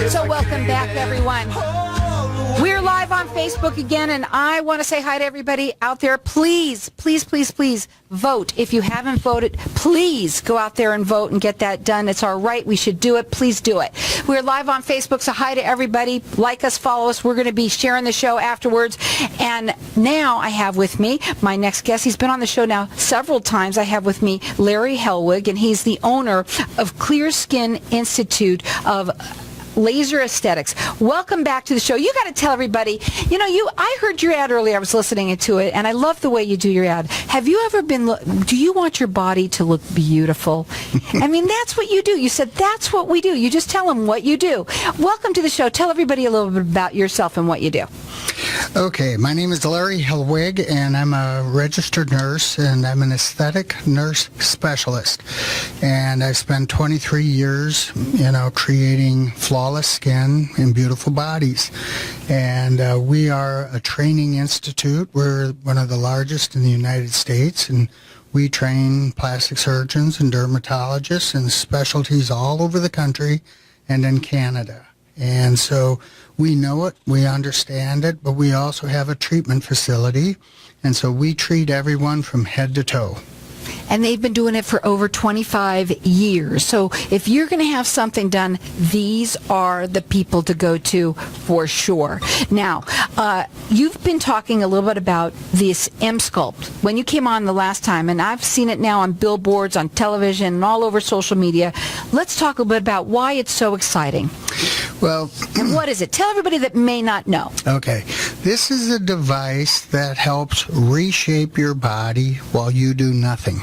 So welcome back, everyone. We're live on Facebook again, and I want to say hi to everybody out there. Please, please, please, please vote. If you haven't voted, please go out there and vote and get that done. It's our right. We should do it. Please do it. We're live on Facebook, so hi to everybody. Like us, follow us. We're going to be sharing the show afterwards. And now I have with me my next guest. He's been on the show now several times. I have with me Larry Helwig, and he's the owner of Clear Skin Institute of Laser Aesthetics. Welcome back to the show. You got to tell everybody, I heard your ad earlier. I was listening to it, and I love the way you do your ad. Have you ever do you want your body to look beautiful? I mean, that's what you do. You said that's what we do. You just tell them what you do. Welcome to the show. Tell everybody a little bit about yourself and what you do. Okay, my name is Larry Helwig, and I'm a registered nurse, and I'm an aesthetic nurse specialist. And I've spent 23 years, creating flawless skin and beautiful bodies. And we are a training institute. We're one of the largest in the United States, and we train plastic surgeons and dermatologists and specialties all over the country and in Canada. And so we know it, we understand it, but we also have a treatment facility, and so we treat everyone from head to toe. And they've been doing it for over 25 years. So if you're going to have something done, these are the people to go to for sure. Now, you've been talking a little bit about this Emsculpt. When you came on the last time, and I've seen it now on billboards, on television, and all over social media, let's talk a little bit about why it's so exciting. Well, and what is it? Tell everybody that may not know. Okay. This is a device that helps reshape your body while you do nothing.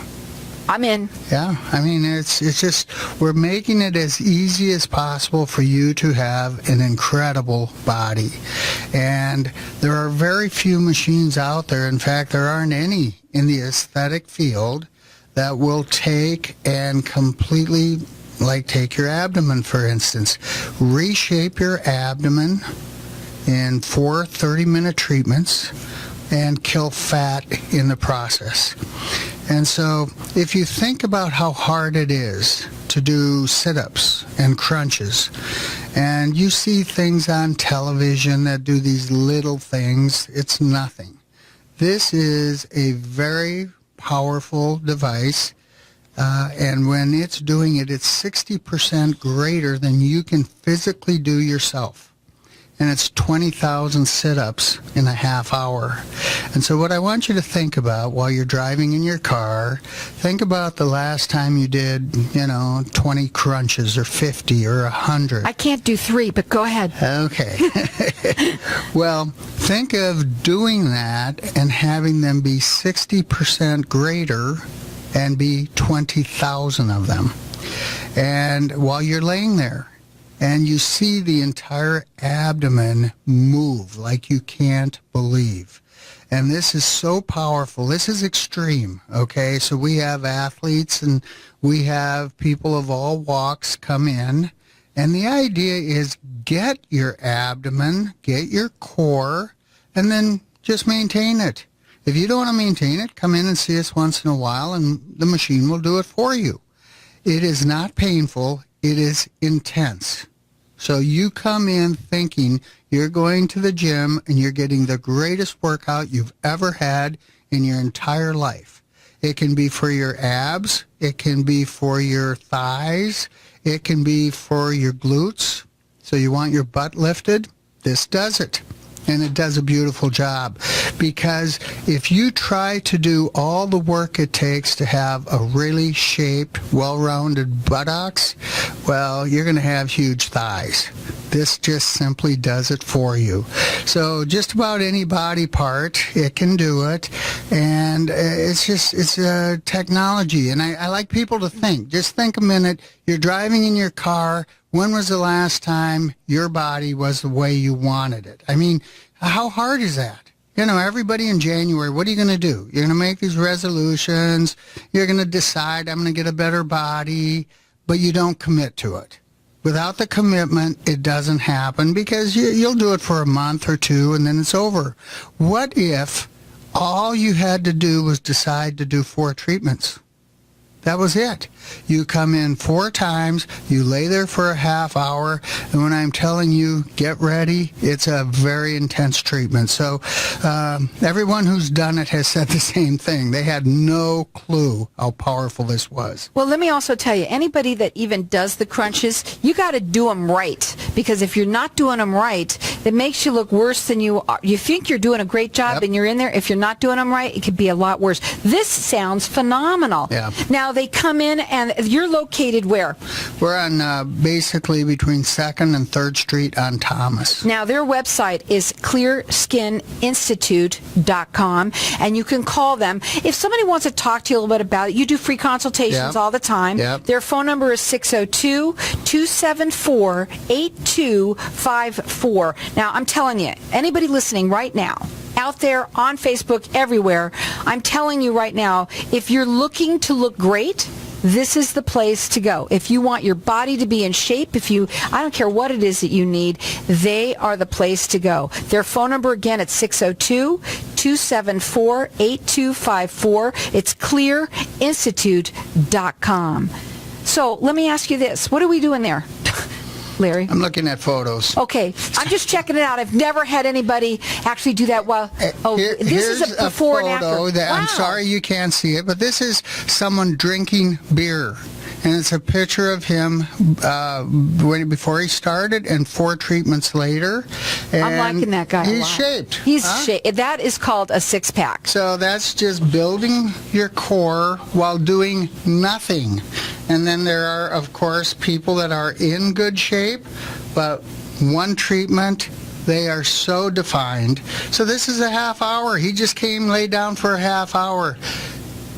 I'm in. Yeah, I mean, it's just, we're making it as easy as possible for you to have an incredible body. And there are very few machines out there. In fact, there aren't any in the aesthetic field that will take and completely, take your abdomen, for instance, reshape your abdomen in 4 30-minute treatments and kill fat in the process. And so if you think about how hard it is to do sit-ups and crunches, and you see things on television that do these little things, it's nothing. This is a very powerful device, and when it's doing it, it's 60% greater than you can physically do yourself. And it's 20,000 sit-ups in a half hour. And so what I want you to think about while you're driving in your car, think about the last time you did, 20 crunches or 50 or 100. I can't do 3, but go ahead. Okay. Well, think of doing that and having them be 60% greater and be 20,000 of them. And while you're laying there, and you see the entire abdomen move like you can't believe. And this is so powerful. This is extreme, okay? So we have athletes and we have people of all walks come in. And the idea is get your abdomen, get your core, and then just maintain it. If you don't want to maintain it, come in and see us once in a while, and the machine will do it for you. It is not painful. It is intense. So you come in thinking you're going to the gym and you're getting the greatest workout you've ever had in your entire life. It can be for your abs. It can be for your thighs. It can be for your glutes. So you want your butt lifted? This does it. And it does a beautiful job, because if you try to do all the work it takes to have a really shaped, well-rounded buttocks, well, you're going to have huge thighs. This just simply does it for you. So just about any body part, it can do it. And it's a technology. And I like people to think. Just think a minute. You're driving in your car. When was the last time your body was the way you wanted it? I mean, how hard is that? Everybody in January, what are you going to do? You're going to make these resolutions. You're going to decide, I'm going to get a better body, but you don't commit to it. Without the commitment, it doesn't happen, because you'll do it for a month or two and then it's over. What if all you had to do was decide to do 4 treatments? That was it. You come in 4 times, you lay there for a half hour, and when I'm telling you, get ready, it's a very intense treatment. So everyone who's done it has said the same thing. They had no clue how powerful this was. Well, let me also tell you, anybody that even does the crunches, you got to do them right. Because if you're not doing them right, it makes you look worse than you are. You think you're doing a great job and you're in there. If you're not doing them right, it could be a lot worse. This sounds phenomenal. Yeah. Now, they come in, and you're located where? We're on basically between 2nd and 3rd Street on Thomas. Now, their website is clearskininstitute.com, and you can call them. If somebody wants to talk to you a little bit about it, you do free consultations all the time. Their phone number is 602-274-8254. Now, I'm telling you, anybody listening right now, out there on Facebook, everywhere, I'm telling you right now, if you're looking to look great, this is the place to go. If you want your body to be in shape, I don't care what it is that you need, they are the place to go. Their phone number again, it's 602-274-8254. It's clearinstitute.com. So let me ask you this. What are we doing there, Larry? I'm looking at photos. Okay, I'm just checking it out. I've never had anybody actually do that. This is a before and after. I'm sorry you can't see it, but this is someone drinking beer. And it's a picture of him before he started and 4 treatments later. And I'm liking that guy a lot. He's shaped. He's shaped. That is called a six-pack. So that's just building your core while doing nothing. And then there are, of course, people that are in good shape, but one treatment, they are so defined. So this is a half hour. He just came, laid down for a half hour.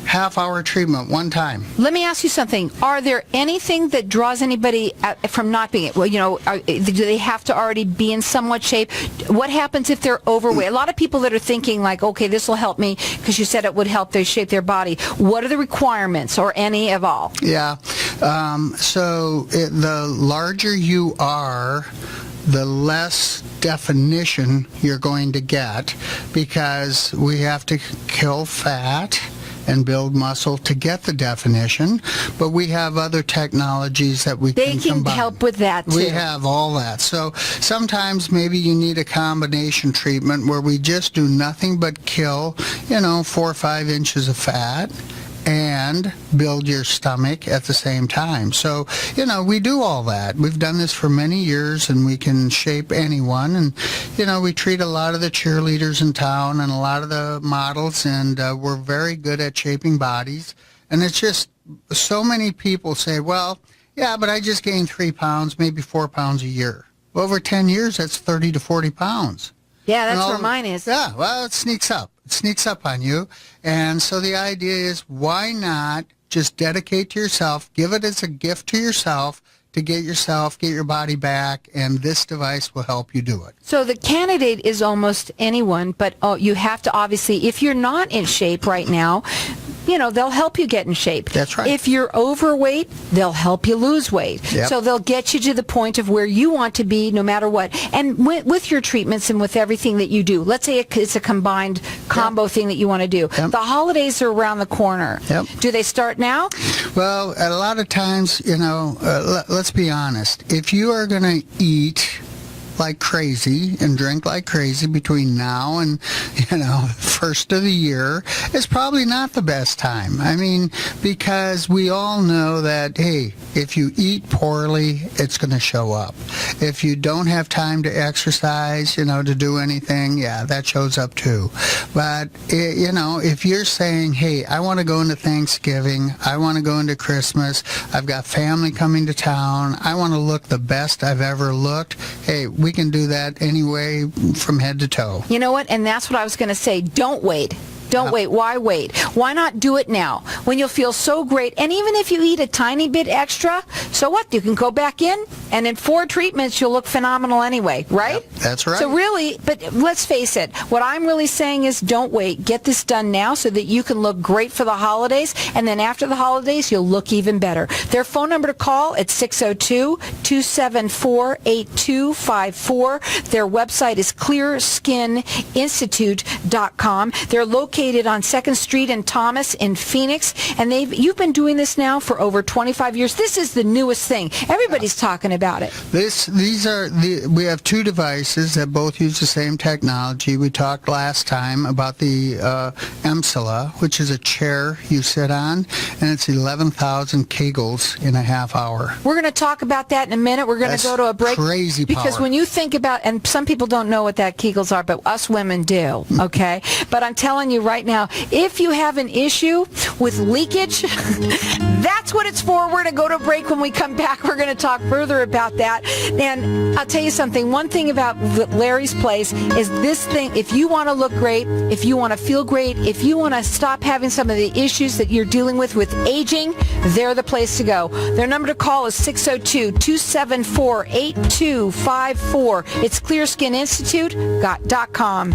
Half-hour treatment, one time. Let me ask you something. Are there anything that draws anybody from not being, do they have to already be in somewhat shape? What happens if they're overweight? A lot of people that are thinking like, okay, this will help me because you said it would help they shape their body. What are the requirements, or any of all? Yeah. The larger you are, the less definition you're going to get, because we have to kill fat and build muscle to get the definition, but we have other technologies that we can combine. They can help with that, too. We have all that. So sometimes maybe you need a combination treatment where we just do nothing but kill, 4 or 5 inches of fat and build your stomach at the same time. So, we do all that. We've done this for many years, and we can shape anyone. And, we treat a lot of the cheerleaders in town and a lot of the models, and we're very good at shaping bodies. And it's just so many people say, well, yeah, but I just gained 3 pounds, maybe 4 pounds a year. Well, over 10 years, that's 30 to 40 pounds. Yeah, that's where mine is. Yeah, well, it sneaks up. It sneaks up on you. And so the idea is, why not just dedicate to yourself, give it as a gift to yourself, to get your body back, and this device will help you do it. So the candidate is almost anyone, but you have to obviously, if you're not in shape right now, they'll help you get in shape. That's right. If you're overweight, they'll help you lose weight. Yep. So they'll get you to the point of where you want to be no matter what. And with your treatments and with everything that you do, let's say it's a combined combo thing that you want to do. Yep. The holidays are around the corner. Yep. Do they start now? Well, a lot of times, let's be honest. If you are going to eat like crazy and drink like crazy between now and, first of the year, it's probably not the best time. I mean, because we all know that, hey, if you eat poorly, it's going to show up. If you don't have time to exercise, to do anything, yeah, that shows up too. But, if you're saying, hey, I want to go into Thanksgiving, I want to go into Christmas, I've got family coming to town, I want to look the best I've ever looked, hey, we can do that anyway from head to toe. You know what? And that's what I was going to say. Don't wait. Don't wait. Why wait? Why not do it now when you'll feel so great? And even if you eat a tiny bit extra, so what? You can go back in, and in 4 treatments, you'll look phenomenal anyway, right? Yep, that's right. So really, but let's face it, what I'm really saying is don't wait. Get this done now so that you can look great for the holidays, and then after the holidays, you'll look even better. Their phone number to call, it's 602-274-8254. Their website is clearskininstitute.com. They're located located on 2nd Street and Thomas in Phoenix, and you've been doing this now for over 25 years. This is the newest thing. Everybody's talking about it. We have two devices that both use the same technology. We talked last time about the Emsala, which is a chair you sit on, and it's 11,000 Kegels in a half hour. We're going to talk about that in a minute. We're going to go to a break. Crazy power. Because when you think about, and some people don't know what that Kegels are, but us women do, okay? But I'm telling you right now, if you have an issue with leakage, that's what it's for. We're going to go to a break. When we come back, we're going to talk further about that. And I'll tell you something. One thing about Larry's Place is this thing, if you want to look great, if you want to feel great, if you want to stop having some of the issues that you're dealing with aging, they're the place to go. Their number to call is 602-274-8254. It's clearskininstitute.com.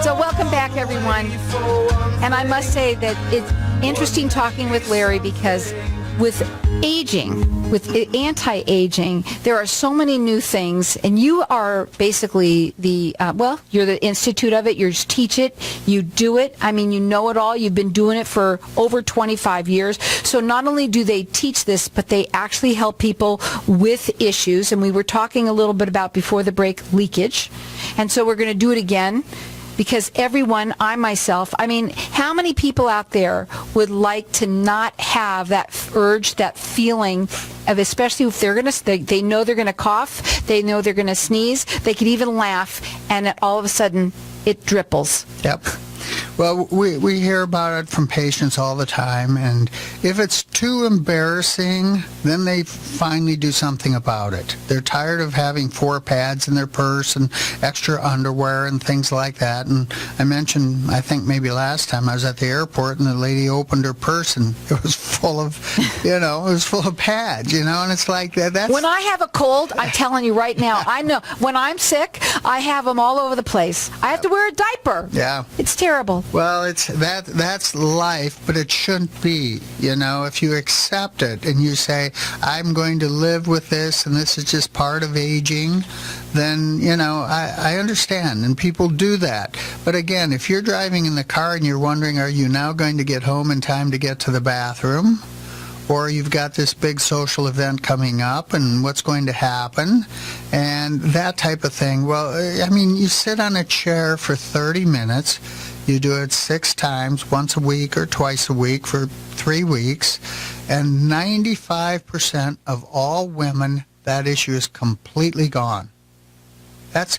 So welcome back, everyone. And I must say that it's interesting talking with Larry because with aging, with anti-aging, there are so many new things, and you are basically you're the institute of it. You just teach it, you do it. I mean, you know it all. You've been doing it for over 25 years. So not only do they teach this, but they actually help people with issues. And we were talking a little bit about before the break leakage, and so we're going to do it again. Because everyone, I myself, I mean, how many people out there would like to not have that urge, that feeling of, especially if they know they're going to cough, they know they're going to sneeze, they could even laugh, and all of a sudden it dripples. Yep. Well, we hear about it from patients all the time, and if it's too embarrassing, then they finally do something about it. They're tired of having 4 pads in their purse and extra underwear and things like that. And I mentioned, I think maybe last time, I was at the airport and the lady opened her purse and it was full of, it was full of pads, and it's like that's... When I have a cold, I'm telling you right now, I know, when I'm sick, I have them all over the place. I have to wear a diaper. Yeah. It's terrible. Well, that's life, but it shouldn't be. If you accept it and you say, I'm going to live with this and this is just part of aging, then, I understand, and people do that. But again, if you're driving in the car and you're wondering, are you now going to get home in time to get to the bathroom? Or you've got this big social event coming up and what's going to happen and that type of thing. Well, I mean, you sit on a chair for 30 minutes. You do it 6 times, once a week or twice a week for 3 weeks. And 95% of all women, that issue is completely gone. That's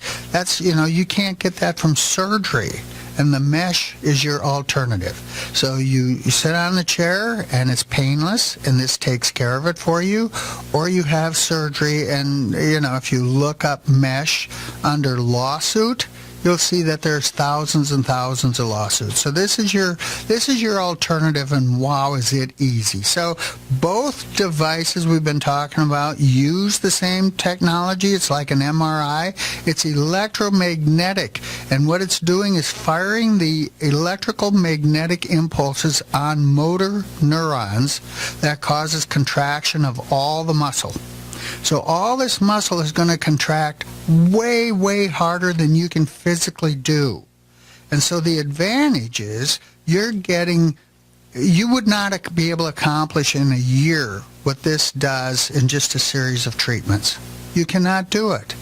you can't get that from surgery. And the mesh is your alternative. So you sit on the chair and it's painless and this takes care of it for you, or you have surgery and, if you look up mesh under lawsuit, you'll see that there's thousands and thousands of lawsuits. So this is your alternative, and wow, is it easy. So both devices we've been talking about use the same technology. It's like an MRI. It's electromagnetic, and what it's doing is firing the electrical magnetic impulses on motor neurons that causes contraction of all the muscle. So all this muscle is going to contract way, way harder than you can physically do. And so the advantage is you would not be able to accomplish in a year what this does in just a series of treatments. You cannot do it.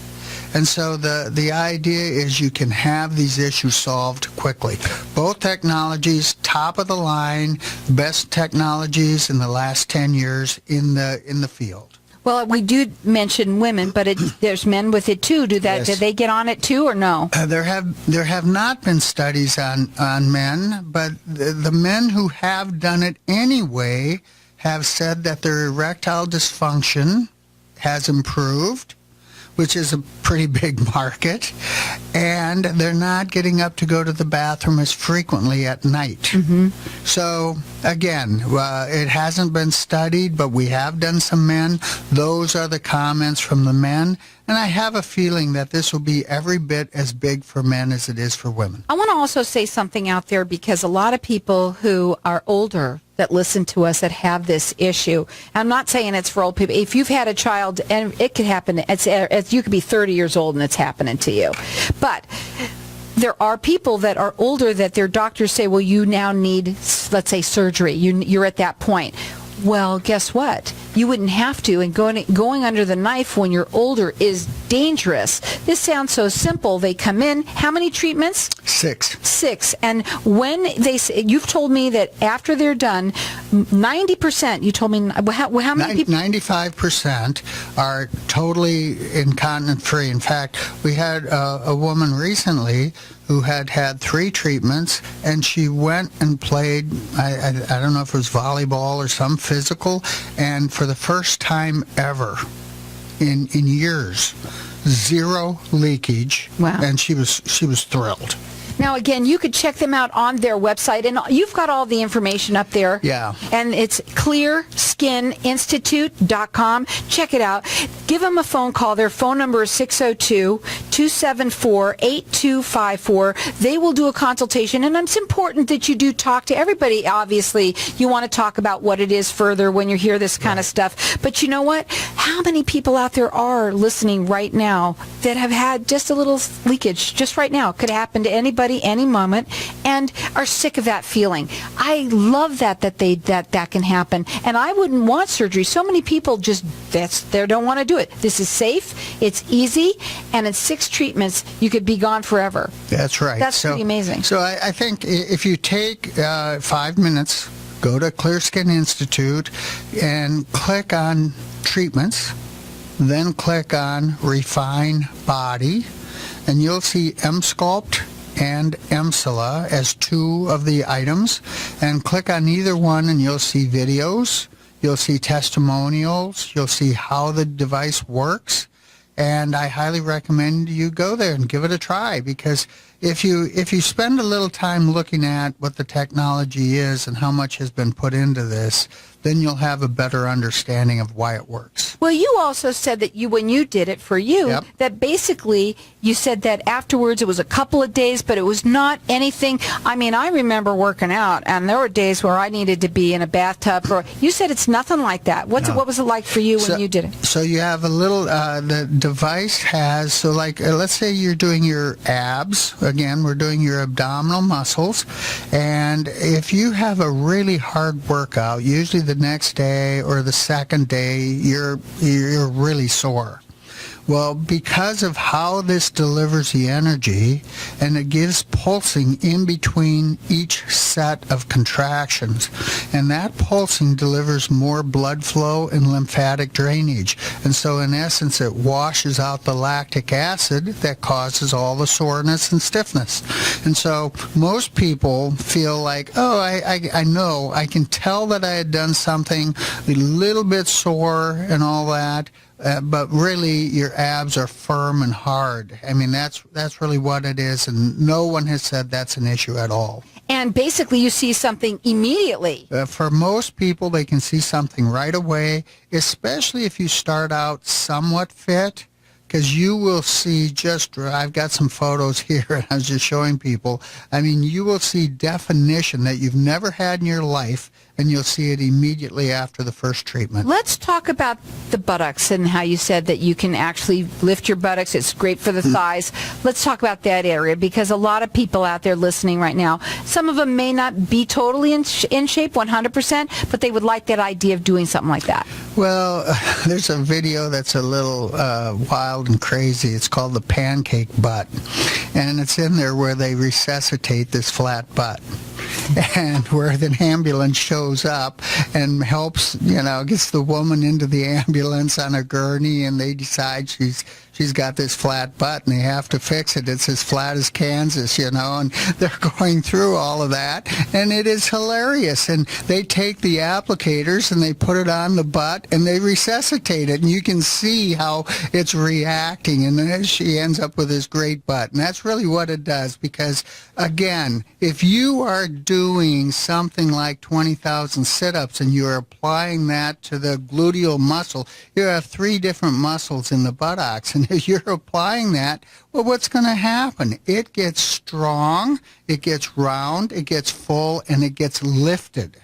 And so the idea is you can have these issues solved quickly. Both technologies, top of the line, best technologies in the last 10 years in the field. Well, we do mention women, but there's men with it too. Yes. Do they get on it too, or no? There have not been studies on men, but the men who have done it anyway have said that their erectile dysfunction has improved, which is a pretty big market, and they're not getting up to go to the bathroom as frequently at night. Mm-hmm. So, again, it hasn't been studied, but we have done some men. Those are the comments from the men, and I have a feeling that this will be every bit as big for men as it is for women. I want to also say something out there, because a lot of people who are older that listen to us that have this issue. I'm not saying it's for old people. If you've had a child, and it could happen, you could be 30 years old and it's happening to you. But there are people that are older that their doctors say, well, you now need, let's say, surgery. You're at that point. Well, guess what? You wouldn't have to, and going under the knife when you're older is dangerous. This sounds so simple. They come in. How many treatments? 6. And when they say, you've told me that after they're done, 90%, you told me, how many people? 95% are totally incontinent free. In fact, we had a woman recently who had 3 treatments, and she went and played, I don't know if it was volleyball or some physical, and for the first time ever in years, 0 leakage. Wow. And she was thrilled. Now, again, you could check them out on their website, and you've got all the information up there. Yeah. And it's clearskininstitute.com. Check it out. Give them a phone call. Their phone number is 602-274-8254. They will do a consultation, and it's important that you do talk to everybody. Obviously, you want to talk about what it is further when you hear this kind of stuff. But you know what? How many people out there are listening right now that have had just a little leakage just right now? Could happen to anybody any moment, and are sick of that feeling. I love that can happen, and I wouldn't want surgery. So many people just they don't want to do it. This is safe, it's easy, and in 6 treatments you could be gone forever. That's right. That's pretty amazing. So I think if you take 5 minutes, go to Clear Skin Institute and click on treatments, then click on Refine Body, and you'll see Emsculpt and Emsula as 2 of the items, and click on either one and you'll see videos, you'll see testimonials, you'll see how the device works, and I highly recommend you go there and give it a try, because if you spend a little time looking at what the technology is and how much has been put into this, then you'll have a better understanding of why it works. Well, you also said that when you did it for you, Yep. that basically you said that afterwards it was a couple of days, but it was not anything. I mean, I remember working out, and there were days where I needed to be in a bathtub. You said it's nothing like that. What was it like for you when you did it? So you have a little, the device has, so like, let's say you're doing your abs. Again, we're doing your abdominal muscles. And if you have a really hard workout, usually the next day or the second day, you're really sore. Well, because of how this delivers the energy, and it gives pulsing in between each set of contractions, and that pulsing delivers more blood flow and lymphatic drainage. And so in essence, it washes out the lactic acid that causes all the soreness and stiffness. And so most people feel like, oh, I know, I can tell that I had done something a little bit sore and all that, but really your abs are firm and hard. I mean, that's really what it is, and no one has said that's an issue at all. And basically you see something immediately. For most people, they can see something right away, especially if you start out somewhat fit, because you will see I've got some photos here, and I was just showing people. I mean, you will see definition that you've never had in your life, and you'll see it immediately after the first treatment. Let's talk about the buttocks and how you said that you can actually lift your buttocks. It's great for the thighs. Let's talk about that area, because a lot of people out there listening right now, some of them may not be totally in shape 100%, but they would like that idea of doing something like that. Well, there's a video that's a little wild and crazy. It's called the pancake butt, and it's in there where they resuscitate this flat butt, and where the ambulance shows up and helps, gets the woman into the ambulance on a gurney, and they decide she's got this flat butt and they have to fix it. It's as flat as Kansas, and they're going through all of that, and it is hilarious. And they take the applicators and they put it on the butt and they resuscitate it, and you can see how it's reacting, and then she ends up with this great butt. And that's really what it does, because again, if you are doing something like 20,000 sit-ups and you're applying that to the gluteal muscle, you have 3 different muscles in the buttocks, and if you're applying that, well, what's going to happen? It gets strong, it gets round, it gets full, and it gets lifted.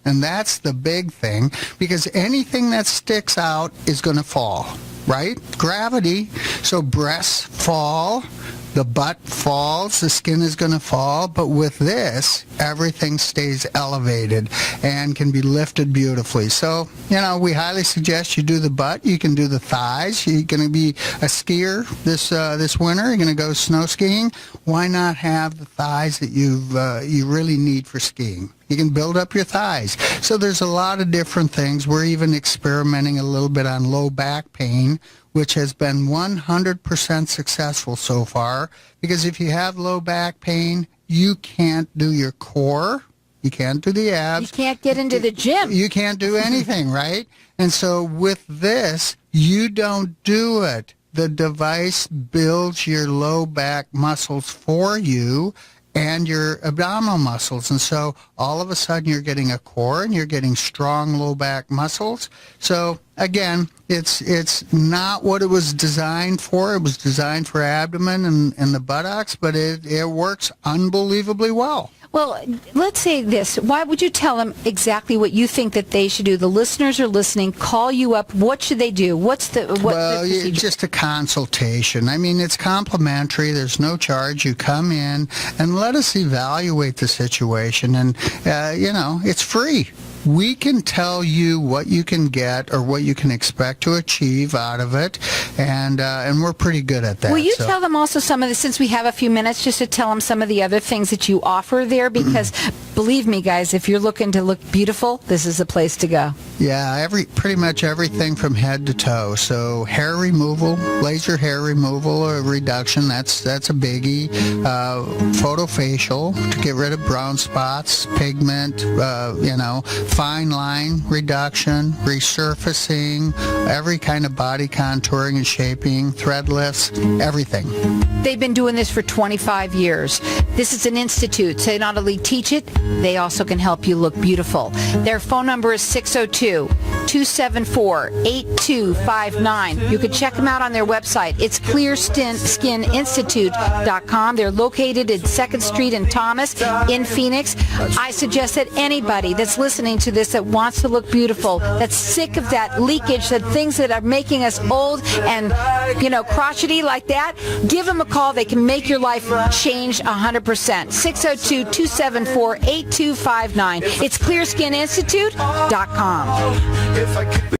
And that's the big thing, because anything that sticks out is going to fall, right? Gravity. So breasts fall, the butt falls, the skin is going to fall, but with this, everything stays elevated and can be lifted beautifully. So, we highly suggest you do the butt. You can do the thighs. You're going to be a skier this winter. You're going to go snow skiing. Why not have the thighs that you really need for skiing? You can build up your thighs. So there's a lot of different things. We're even experimenting a little bit on low back pain, which has been 100% successful so far, because if you have low back pain, you can't do your core, you can't do the abs. You can't get into the gym. You can't do anything, right? And so with this, you don't do it. The device builds your low back muscles for you and your abdominal muscles. And so all of a sudden you're getting a core and you're getting strong low back muscles. So again, it's not what it was designed for. It was designed for abdomen and the buttocks, but it works unbelievably well. Well, let's say this. Why would you tell them exactly what you think that they should do? The listeners are listening. Call you up. What should they do? What's the procedure? Just a consultation. I mean, it's complimentary. There's no charge. You come in and let us evaluate the situation. And, it's free. We can tell you what you can get or what you can expect to achieve out of it, and we're pretty good at that. Will you tell them also some of the, since we have a few minutes, just to tell them some of the other things that you offer there? Because believe me, guys, if you're looking to look beautiful, this is the place to go. Yeah, pretty much everything from head to toe. So hair removal, laser hair removal or reduction, that's a biggie. Photofacial to get rid of brown spots, pigment, fine line reduction, resurfacing, every kind of body contouring and shaping, thread lifts, everything. They've been doing this for 25 years. This is an institute. So they not only teach it, they also can help you look beautiful. Their phone number is 602-274-8259. You can check them out on their website. It's clearskininstitute.com. They're located at 2nd Street in Thomas in Phoenix. I suggest that anybody that's listening to this that wants to look beautiful, that's sick of that leakage, that things that are making us old and, crotchety like that, give them a call. They can make your life change 100%. 602-274-8259. It's clearskininstitute.com.